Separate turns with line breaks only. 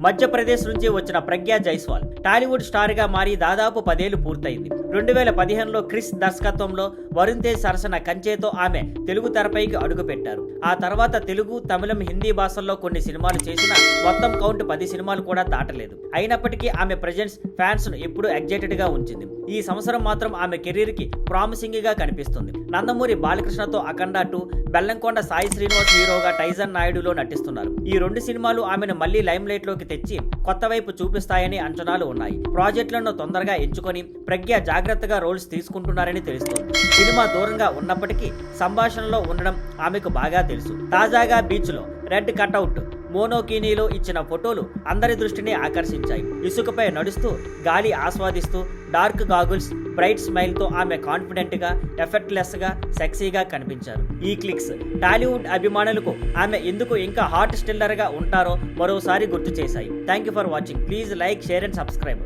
మధ్యప్రదేశ్ నుంచి వచ్చిన ప్రజ్ఞా జైస్వాల్ టాలీవుడ్ స్టార్ గా మారి దాదాపు 10 ఏళ్లు పూర్తయింది. 2015లో క్రిస్ దర్శకత్వంలో వరుణ్ తేజ్ సరసన కంచేతో ఆమె తెలుగు తెరపైకి అడుగుపెట్టారు. ఆ తర్వాత తెలుగు, తమిళం, హిందీ భాషల్లో కొన్ని సినిమాలు చేసినా మొత్తం కౌంట్ 10 సినిమాలు కూడా దాటలేదు. అయినప్పటికీ ఆమె ప్రెజెన్స్ ఫ్యాన్స్ ను ఎప్పుడూ ఎగ్జైటెడ్ గా ఉంచింది. ఈ సంవత్సరం మాత్రం ఆమె కెరీర్ కి ప్రామిసింగ్ గా కనిపిస్తుంది. నందమూరి బాలకృష్ణతో అఖండ 2, బెల్లంకొండ సాయి శ్రీనివాస్ హీరోగా టైజన్ నాయుడులో నటిస్తున్నారు. ఈ 2 సినిమాలు ఆమెను మళ్లీ లైమ్ లైట్ లోకి తెచ్చి కొత్త వైపు చూపిస్తాయని అంచనాలు ఉన్నాయి. ప్రాజెక్టులను తొందరగా ఎంచుకొని ప్రజ్ఞ జాగ్రత్తగా రోల్స్ తీసుకుంటున్నారని తెలుస్తోంది. సినిమా దూరంగా ఉన్నప్పటికీ సంభాషణలో ఉండడం ఆమెకు బాగా తెలుసు. తాజాగా బీచ్ లో రెడ్ కటౌట్ మోనోకినీలో ఇచ్చిన ఫోటోలు అందరి దృష్టిని ఆకర్షించాయి. ఇసుకపై నడుస్తూ గాలి ఆస్వాదిస్తూ డార్క్ గాగుల్స్, బ్రైట్ స్మైల్ తో ఆమె కాన్ఫిడెంట్ గా, ఎఫర్ట్లెస్ గా, సెక్సీగా కనిపించారు. ఈ క్లిక్స్ టాలీవుడ్ అభిమానులకు ఆమె ఎందుకు ఇంకా హాట్ స్టిల్లర్ గా ఉంటారో మరోసారి గుర్తు చేశాయి. Thank you for watching. Please like, share and subscribe.